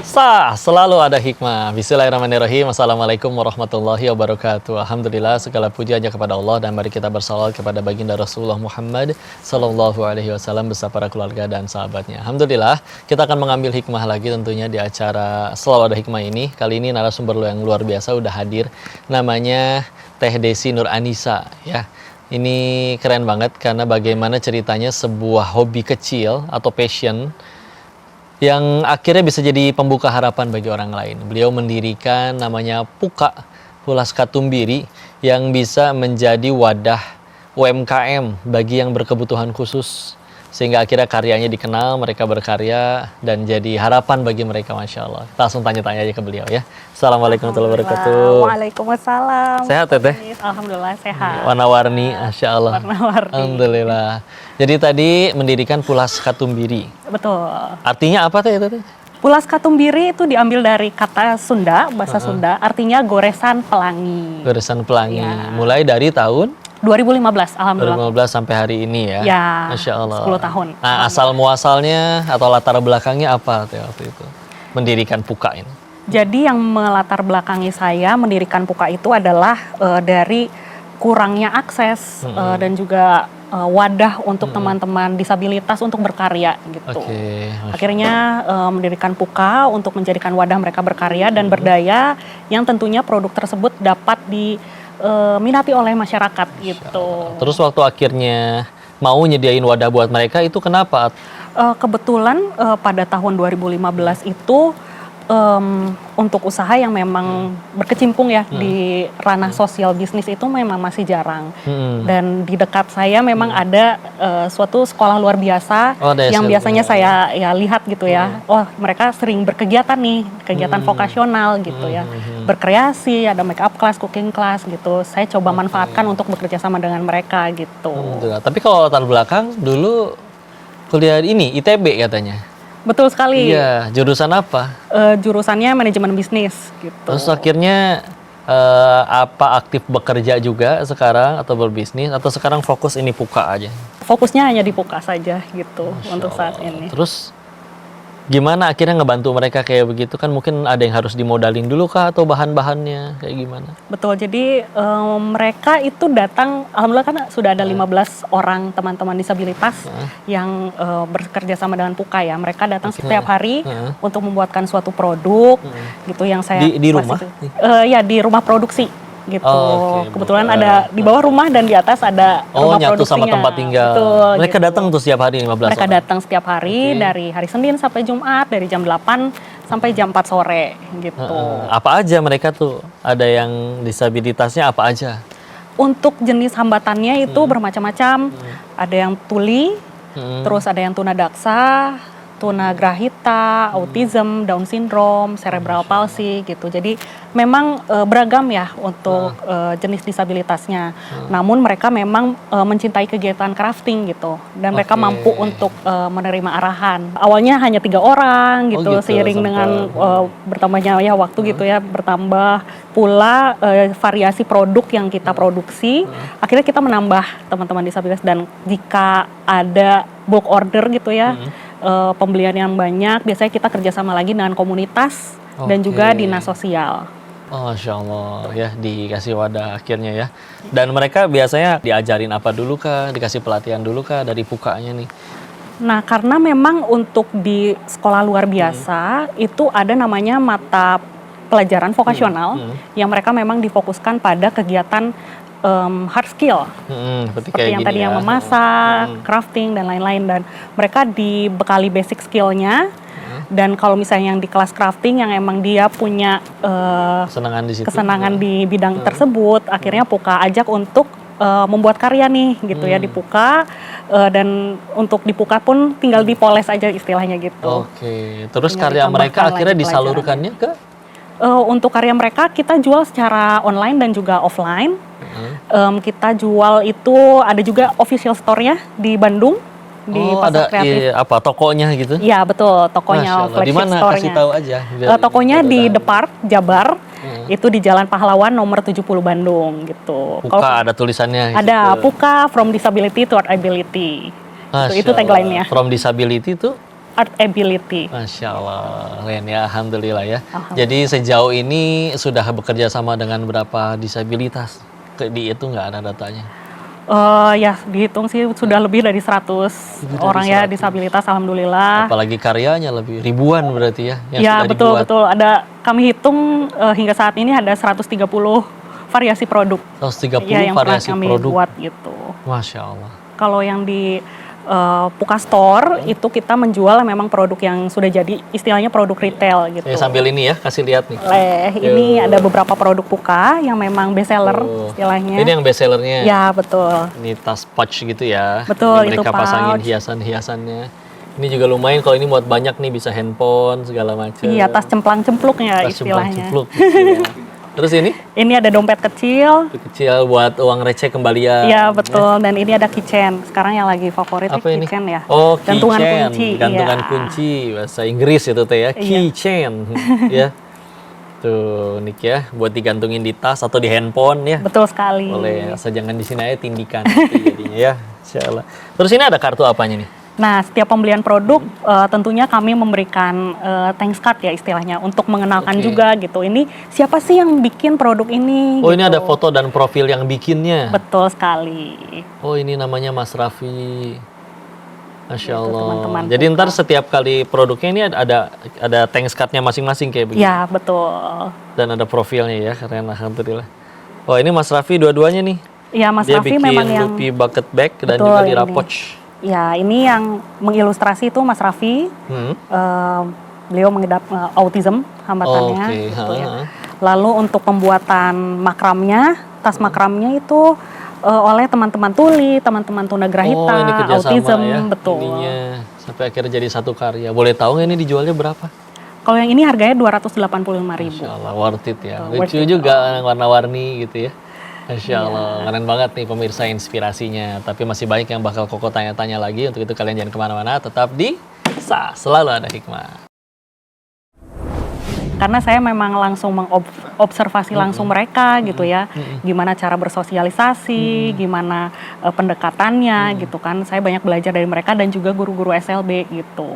Selalu ada hikmah. Bismillahirrahmanirrahim. Assalamualaikum warahmatullahi wabarakatuh. Alhamdulillah, segala puji hanya kepada Allah, dan mari kita bersalawat kepada baginda Rasulullah Muhammad sallallahu alaihi wasallam beserta para keluarga dan sahabatnya. Alhamdulillah, kita akan mengambil hikmah lagi tentunya di acara Selalu Ada Hikmah ini. Kali ini narasumber yang luar biasa udah hadir. Namanya Teh Desi Nur Anissa, ya. Ini keren banget karena bagaimana ceritanya sebuah hobi kecil atau passion yang akhirnya bisa jadi pembuka harapan bagi orang lain. Beliau mendirikan namanya Puka, Pulas Katumbiri, yang bisa menjadi wadah UMKM bagi yang berkebutuhan khusus. Sehingga akhirnya karyanya dikenal, mereka berkarya, dan jadi harapan bagi mereka, Masya Allah. Langsung tanya-tanya aja ke beliau ya. Assalamualaikum warahmatullahi wabarakatuh. Waalaikumsalam. Sehat ya Teh? Alhamdulillah sehat. Warna-warni, Masya Allah. Warna-warni. Alhamdulillah. Jadi tadi mendirikan Pulas Katumbiri. Betul. Artinya apa Teh itu Teh? Pulas Katumbiri itu diambil dari kata Sunda, bahasa Sunda, artinya goresan pelangi. Goresan pelangi. Ya. Mulai dari tahun 2015, alhamdulillah. 2015 sampai hari ini ya. Ya, Masya Allah. 10 tahun. Nah, asal muasalnya atau latar belakangnya apa Teh waktu itu? Mendirikan Puka ini. Jadi yang melatar belakangi saya mendirikan Puka itu adalah dari kurangnya akses dan juga wadah untuk teman-teman disabilitas untuk berkarya gitu. Oke, Akhirnya mendirikan Puka untuk menjadikan wadah mereka berkarya dan berdaya yang tentunya produk tersebut dapat diminati oleh masyarakat gitu. Terus waktu akhirnya mau nyediain wadah buat mereka itu kenapa? Kebetulan pada tahun 2015 itu untuk usaha yang memang berkecimpung ya di ranah sosial bisnis itu memang masih jarang. Dan di dekat saya memang ada suatu sekolah luar biasa yang biasanya saya ya lihat gitu ya. Oh, mereka sering berkegiatan nih, kegiatan vokasional gitu ya. Berkreasi, ada make up class, cooking class gitu. Saya coba manfaatkan untuk bekerja sama dengan mereka gitu. Tapi kalau latar belakang dulu kuliah ini ITB katanya. Betul sekali. Iya, jurusan apa? Jurusannya manajemen bisnis gitu. Terus akhirnya apa aktif bekerja juga sekarang atau berbisnis atau sekarang fokus ini Puka aja? Fokusnya hanya di Puka saja gitu untuk saat ini. Terus gimana akhirnya ngebantu mereka kayak begitu, kan mungkin ada yang harus dimodalin dulu kah atau bahan-bahannya kayak gimana? Betul, jadi mereka itu datang, alhamdulillah kan sudah ada 15 orang teman-teman disabilitas yang bekerja sama dengan Puka ya. Mereka datang setiap hari untuk membuatkan suatu produk gitu yang saya di rumah? Ya di rumah produksi gitu. Kebetulan ada di bawah rumah dan di atas ada rumah nyatu produksinya. sama tempat tinggal. Betul, mereka gitu. datang tuh setiap hari 15 Mereka orang? datang setiap hari dari hari Senin sampai Jumat, dari jam 8 sampai jam 4 sore gitu. Apa aja mereka tuh? Ada yang disabilitasnya apa aja? Untuk jenis hambatannya itu bermacam-macam. Ada yang tuli, terus ada yang tunadaksa, tunagrahita, autism, Down syndrome, cerebral palsy gitu. Jadi memang beragam ya untuk jenis disabilitasnya. Namun mereka memang mencintai kegiatan crafting gitu, dan mereka mampu untuk menerima arahan. Awalnya hanya 3 orang gitu, seiring dengan bertambahnya ya waktu gitu ya, bertambah pula variasi produk yang kita produksi. Akhirnya kita menambah teman-teman disabilitas, dan jika ada bulk order gitu ya, pembelian yang banyak, biasanya kita kerjasama lagi dengan komunitas dan juga dinas sosial. Masya Allah ya, dikasih wadah akhirnya ya. Dan mereka biasanya diajarin apa dulu kah? Dikasih pelatihan dulu kah dari Pukanya nih? Nah, karena memang untuk di sekolah luar biasa itu ada namanya mata pelajaran vokasional yang mereka memang difokuskan pada kegiatan hard skill, seperti yang tadi yang memasak, crafting dan lain-lain, dan mereka dibekali basic skillnya. Dan kalau misalnya yang di kelas crafting yang emang dia punya kesenangan di bidang tersebut, akhirnya Puka ajak untuk membuat karya nih gitu ya di Puka, dan untuk di Puka pun tinggal dipoles aja istilahnya gitu. Terus karya mereka akhirnya disalurkannya ke? Untuk karya mereka kita jual secara online dan juga offline. Kita jual itu ada juga official store-nya di Bandung, di Pasar Kreatif. Apa tokonya gitu? Iya betul, tokonya flagship store-nya. Kasih tahu aja. Tokonya di The Park, Jabar. Itu di Jalan Pahlawan nomor 70 Bandung gitu. Puka ada tulisannya. Ada gitu. Puka from disability to art ability. Itu tagline-nya. From disability to art ability. Masya Allah, keren ya, alhamdulillah ya. Alhamdulillah. Jadi sejauh ini sudah bekerja sama dengan berapa disabilitas? Di itu nggak ada datanya? Ya dihitung sih sudah lebih dari 100 orang ya 100. disabilitas, alhamdulillah. Apalagi karyanya lebih ribuan berarti ya yang Ya sudah betul dibuat. betul. Kami hitung hingga saat ini ada 130 variasi produk. 130 Ya, yang pernah variasi kami produk. buat gitu. Masya Allah. Kalau yang di Puka Store itu kita menjual memang produk yang sudah jadi istilahnya produk retail gitu. Sambil ini ya, kasih lihat nih. Ini ada beberapa produk Puka yang memang best seller istilahnya. Ini yang best sellernya. Ya betul. Ini tas pouch gitu ya. Betul, Ini mereka itu pasangin pouch. hiasan-hiasannya. Ini juga lumayan kalau ini muat banyak nih, bisa handphone segala macam. Iya, tas cemplang-cempluk ya Tas istilahnya. cemplung-cempluk gitu ya. Terus ini Ini ada dompet kecil. kecil buat uang receh kembalian. Iya betul. Dan ini ada keychain. Sekarang yang lagi favorit Apa ini? keychain ya. Oh, Gantungan keychain. kunci. Gantungan iya. kunci bahasa Inggris itu teh ya. Keychain ya. Tuh, Nik ya, buat digantungin di tas atau di handphone ya. Betul sekali. Boleh, asal jangan di sini aja tindikan nanti jadinya ya. Insyaallah. Terus ini ada kartu apanya nih? Nah, setiap pembelian produk tentunya kami memberikan thanks card ya istilahnya untuk mengenalkan Oke. juga gitu. Ini siapa sih yang bikin produk ini? Oh, gitu. ini ada foto dan profil yang bikinnya. Betul sekali. Oh, ini namanya Mas Raffi. Masya Gitu, Allah. teman-teman Jadi Puka. ntar setiap kali produknya ini ada thanks card-nya masing-masing kayak begini. Ya, betul. Dan ada profilnya ya, keren alhamdulillah. Oh, ini Mas Raffi dua-duanya nih. Ya, Mas Dia Raffi bikin memang yang Lupi bucket bag dan Betul, juga di ini. Rapoch. ya ini yang mengilustrasi itu Mas Raffi. Beliau mengidap autism hambatannya. Oke, gitu ya. ha-ha. Lalu untuk pembuatan makramnya, tas makramnya itu oleh teman-teman tuli, teman-teman tunagrahita, Oh, ini kerjasama autism, ya. betul. Ininya sampai akhirnya jadi satu karya. Boleh tahu nggak ini dijualnya berapa? Kalau yang ini harganya 285.000. Masya Allah, worth it ya. Worth Lucu it. juga, warna-warni gitu ya. Masya Allah, keren banget nih pemirsa inspirasinya. Tapi masih banyak yang bakal Koko tanya-tanya lagi. Untuk itu kalian jangan kemana-mana, tetap di Selalu Ada Hikmah. Karena saya memang langsung mengobservasi langsung mereka gitu ya. Gimana cara bersosialisasi, gimana pendekatannya gitu kan. Saya banyak belajar dari mereka dan juga guru-guru SLB gitu.